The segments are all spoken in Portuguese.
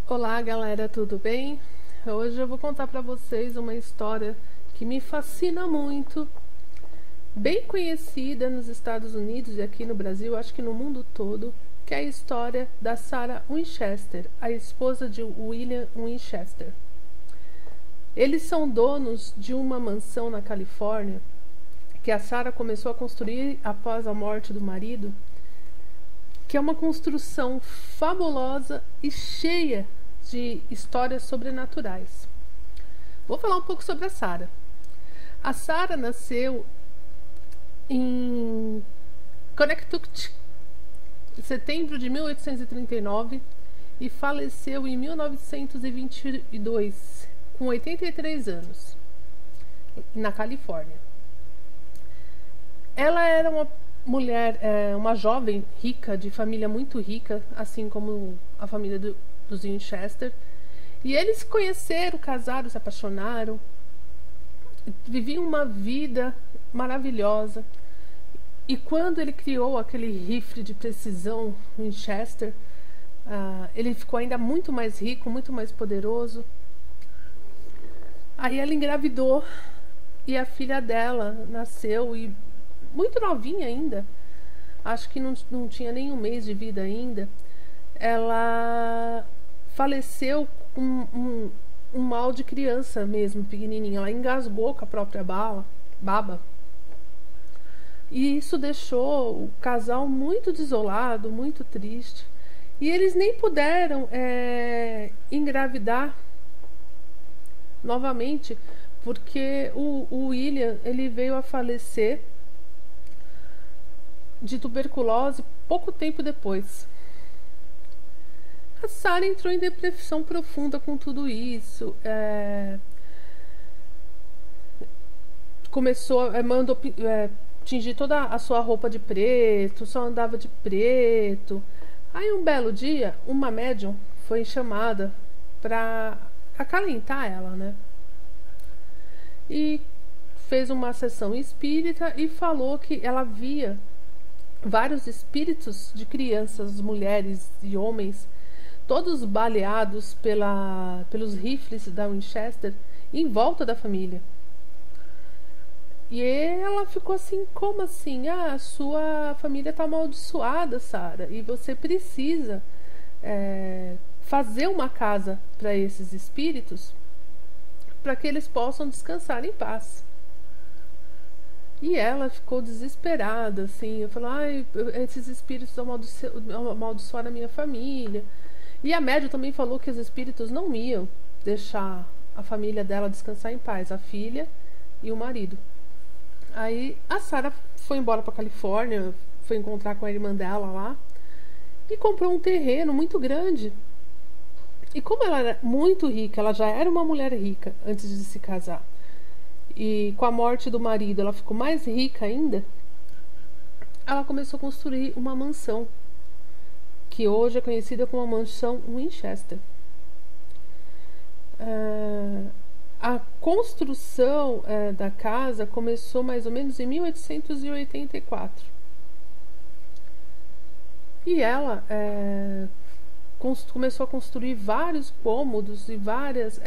Olá galera, tudo bem? Hoje eu vou contar para vocês uma história que me fascina muito, bem conhecida nos Estados Unidos e aqui no Brasil, acho que no mundo todo, que é a história da Sarah Winchester, a esposa de William Winchester. Eles são donos de uma mansão na Califórnia que a Sarah começou a construir após a morte do marido, que é uma construção fabulosa e cheia de histórias sobrenaturais. Vou falar um pouco sobre a Sarah. A Sarah nasceu em Connecticut em setembro de 1839 e faleceu em 1922, com 83 anos, na Califórnia. Ela era uma mulher, uma jovem rica, de família muito rica, assim como a família dos Winchester. E eles se conheceram, casaram, se apaixonaram, viviam uma vida maravilhosa. E quando ele criou aquele rifle de precisão Winchester, ele ficou ainda muito mais rico, muito mais poderoso. Aí ela engravidou e a filha dela nasceu, e muito novinha ainda, acho que não tinha nem um mês de vida ainda, ela faleceu com um mal de criança mesmo, pequenininha. Ela engasgou com a própria baba. E isso deixou o casal muito desolado, muito triste. E eles nem puderam engravidar novamente, porque o William, ele veio a falecer de tuberculose pouco tempo depois. A Sarah entrou em depressão profunda com tudo isso. Começou, mandou tingir toda a sua roupa de preto, só andava de preto. Aí um belo dia, uma médium foi chamada para acalentar ela, né? E fez uma sessão espírita e falou que ela via vários espíritos de crianças, mulheres e homens, todos baleados pelos rifles da Winchester, em volta da família. E ela ficou assim: como assim? A sua família está amaldiçoada, Sarah, e você precisa fazer uma casa para esses espíritos, para que eles possam descansar em paz. E ela ficou desesperada, assim. Eu falei: esses espíritos amaldiçoaram a minha família. E a médium também falou que os espíritos não iam deixar a família dela descansar em paz, a filha e o marido. Aí a Sarah foi embora para Califórnia, foi encontrar com a irmã dela lá e comprou um terreno muito grande. E como ela era muito rica, ela já era uma mulher rica antes de se casar, e com a morte do marido ela ficou mais rica ainda, ela começou a construir uma mansão, que hoje é conhecida como a mansão Winchester. A construção da casa começou mais ou menos em 1884. E ela começou a construir vários cômodos e várias...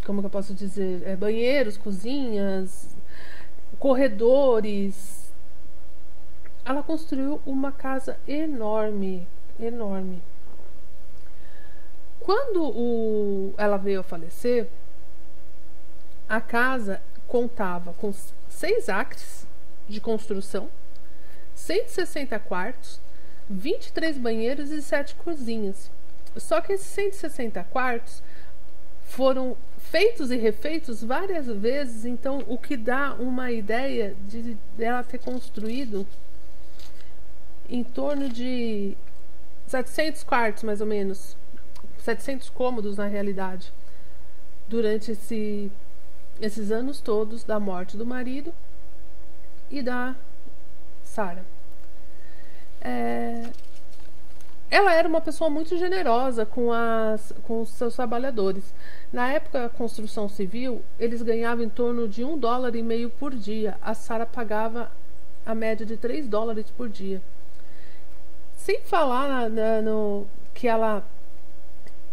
como que eu posso dizer? Banheiros, cozinhas, corredores. Ela construiu uma casa enorme, enorme. Quando ela veio a falecer, a casa contava com 6 acres de construção, 160 quartos, 23 banheiros e 7 cozinhas. Só que esses 160 quartos foram feitos e refeitos várias vezes, então o que dá uma ideia de ela ter construído em torno de 700 quartos, mais ou menos, 700 cômodos na realidade, durante esses anos todos da morte do marido e da Sarah. Ela era uma pessoa muito generosa com os seus trabalhadores. Na época da construção civil, eles ganhavam em torno de $1,50 por dia. A Sarah pagava a média de $3 por dia. Sem falar que ela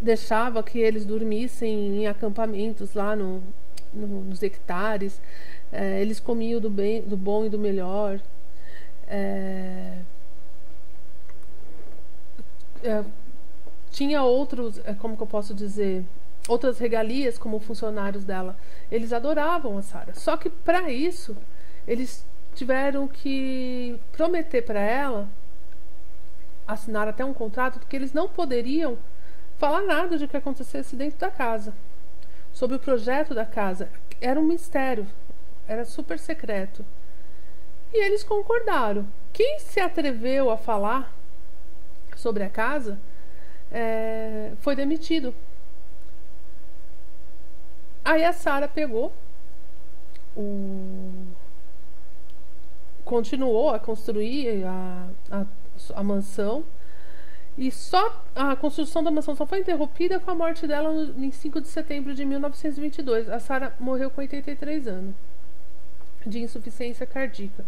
deixava que eles dormissem em acampamentos lá nos hectares. Eles comiam do bom e do melhor. Tinha outros, como que eu posso dizer, outras regalias como funcionários dela. Eles adoravam a Sara. Só que para isso eles tiveram que prometer para ela, assinar até um contrato, porque eles não poderiam falar nada de que acontecesse dentro da casa, sobre o projeto da casa. Era um mistério, era super secreto. E eles concordaram. Quem se atreveu a falar sobre a casa foi demitido. Aí a Sara pegou, continuou a construir a mansão. E só a construção da mansão só foi interrompida com a morte dela em 5 de setembro de 1922. A Sara morreu com 83 anos de insuficiência cardíaca.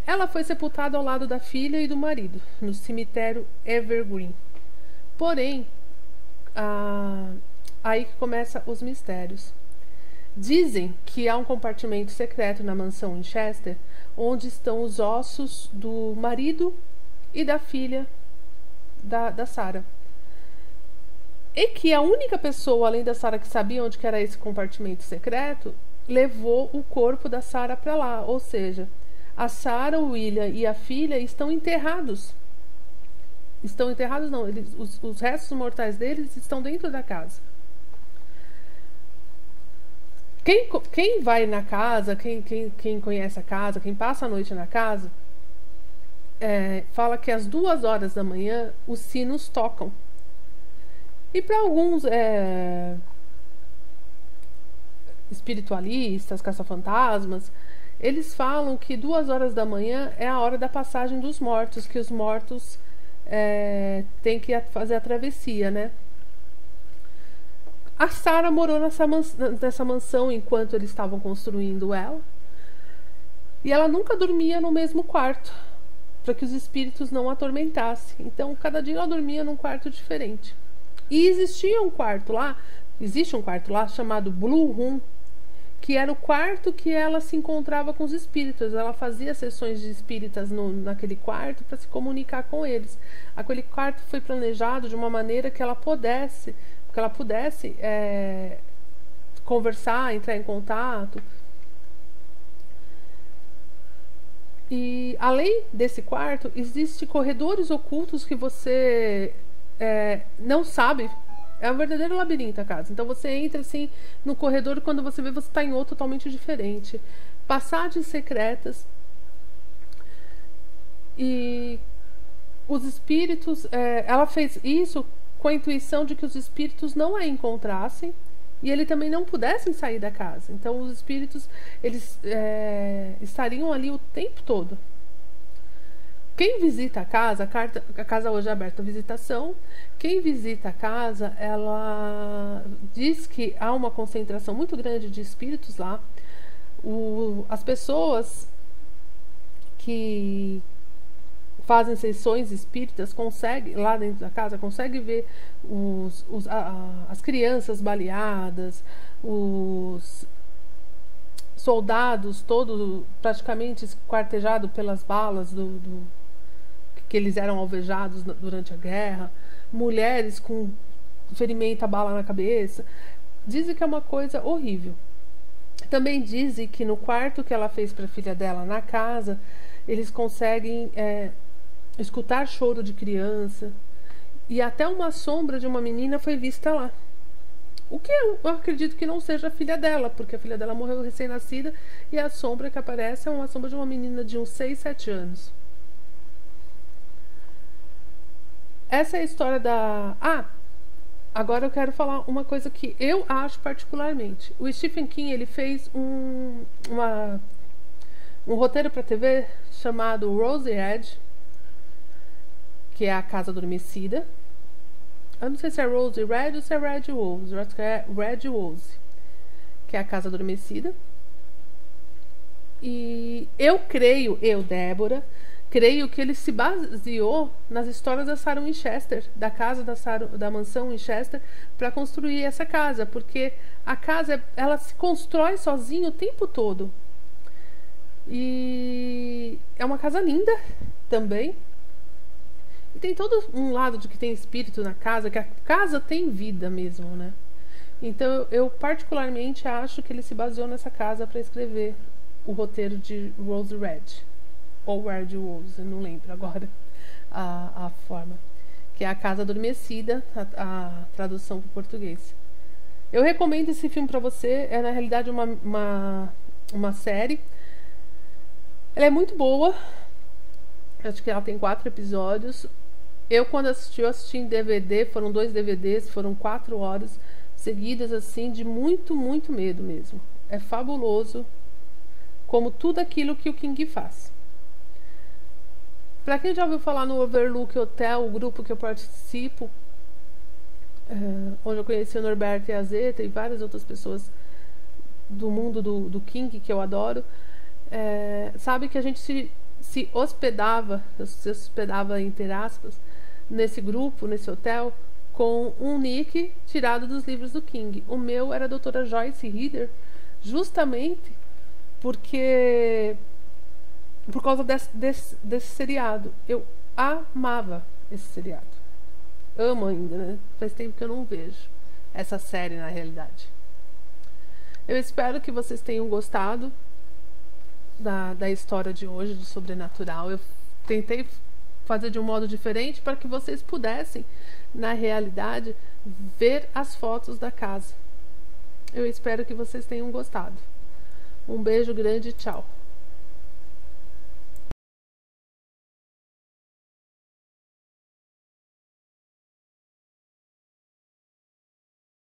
Ela foi sepultada ao lado da filha e do marido no cemitério Evergreen. Porém, aí que começam os mistérios. Dizem que há um compartimento secreto na mansão em Chester, onde estão os ossos do marido e da filha da Sara. E que a única pessoa, além da Sara, que sabia onde que era esse compartimento secreto, levou o corpo da Sara para lá. Ou seja, a Sara, o William e a filha estão enterrados. Estão enterrados não, os restos mortais deles estão dentro da casa. Quem vai na casa, quem conhece a casa, quem passa a noite na casa, fala que às 2 horas da manhã os sinos tocam. E para alguns espiritualistas, caça-fantasmas, eles falam que 2 horas da manhã é a hora da passagem dos mortos, que os mortos têm que fazer a travessia, né? A Sara morou nessa mansão enquanto eles estavam construindo ela. E ela nunca dormia no mesmo quarto, para que os espíritos não a atormentassem. Então, cada dia ela dormia num quarto diferente. E existe um quarto lá chamado Blue Room, que era o quarto que ela se encontrava com os espíritos. Ela fazia sessões de espíritas naquele quarto para se comunicar com eles. Aquele quarto foi planejado de uma maneira que ela pudesse conversar, entrar em contato. E além desse quarto, existem corredores ocultos que você não sabe. É um verdadeiro labirinto a casa. Então você entra assim no corredor e quando você vê, você está em outro totalmente diferente. Passagens secretas. E os espíritos... ela fez isso com a intuição de que os espíritos não a encontrassem e ele também não pudessem sair da casa. Então os espíritos eles estariam ali o tempo todo. Quem visita a casa hoje é aberta à visitação. Quem visita a casa, ela diz que há uma concentração muito grande de espíritos lá. As pessoas que fazem sessões espíritas conseguem, lá dentro da casa, conseguem ver as crianças baleadas, os soldados todos praticamente esquartejados pelas balas que eles eram alvejados durante a guerra, mulheres com ferimento a bala na cabeça. Dizem que é uma coisa horrível. Também dizem que no quarto que ela fez para a filha dela na casa, eles conseguem escutar choro de criança, e até uma sombra de uma menina foi vista lá. O que eu acredito que não seja a filha dela, porque a filha dela morreu recém-nascida e a sombra que aparece é uma sombra de uma menina de uns 6, 7 anos. Essa é a história da... agora eu quero falar uma coisa que eu acho particularmente. O Stephen King, ele fez um roteiro para TV chamado Rose Edge, que é a Casa Adormecida. Eu não sei se é Rose Red ou se é Red Rose. Eu acho que é Red Rose, que é a Casa Adormecida. E eu creio, Débora, creio que ele se baseou nas histórias da Sarah Winchester, da casa da mansão Winchester, para construir essa casa, porque a casa ela se constrói sozinha o tempo todo. E é uma casa linda também. E tem todo um lado de que tem espírito na casa, que a casa tem vida mesmo, né? Então eu particularmente acho que ele se baseou nessa casa para escrever o roteiro de Rose Red. Ou Red Rose, eu não lembro agora a forma. Que é a Casa Adormecida, a tradução para o português. Eu recomendo esse filme para você. É na realidade uma série. Ela é muito boa. Acho que ela tem 4 episódios. Eu quando assisti, eu assisti em DVD. Foram 2 DVDs, foram 4 horas seguidas assim, de muito, muito medo mesmo. É fabuloso, como tudo aquilo que o King faz. Para quem já ouviu falar no Overlook Hotel, o grupo que eu participo, onde eu conheci o Norberto e a Zeta e várias outras pessoas do mundo do King, que eu adoro, sabe que a gente se hospedava, entre aspas, nesse grupo, nesse hotel, com um nick tirado dos livros do King. O meu era a doutora Joyce Reader, justamente porque por causa desse seriado. Eu amava esse seriado. Amo ainda, né? Faz tempo que eu não vejo essa série na realidade. Eu espero que vocês tenham gostado da história de hoje, de Sobrenatural. Eu tentei fazer de um modo diferente para que vocês pudessem, na realidade, ver as fotos da casa. Eu espero que vocês tenham gostado. Um beijo grande e tchau.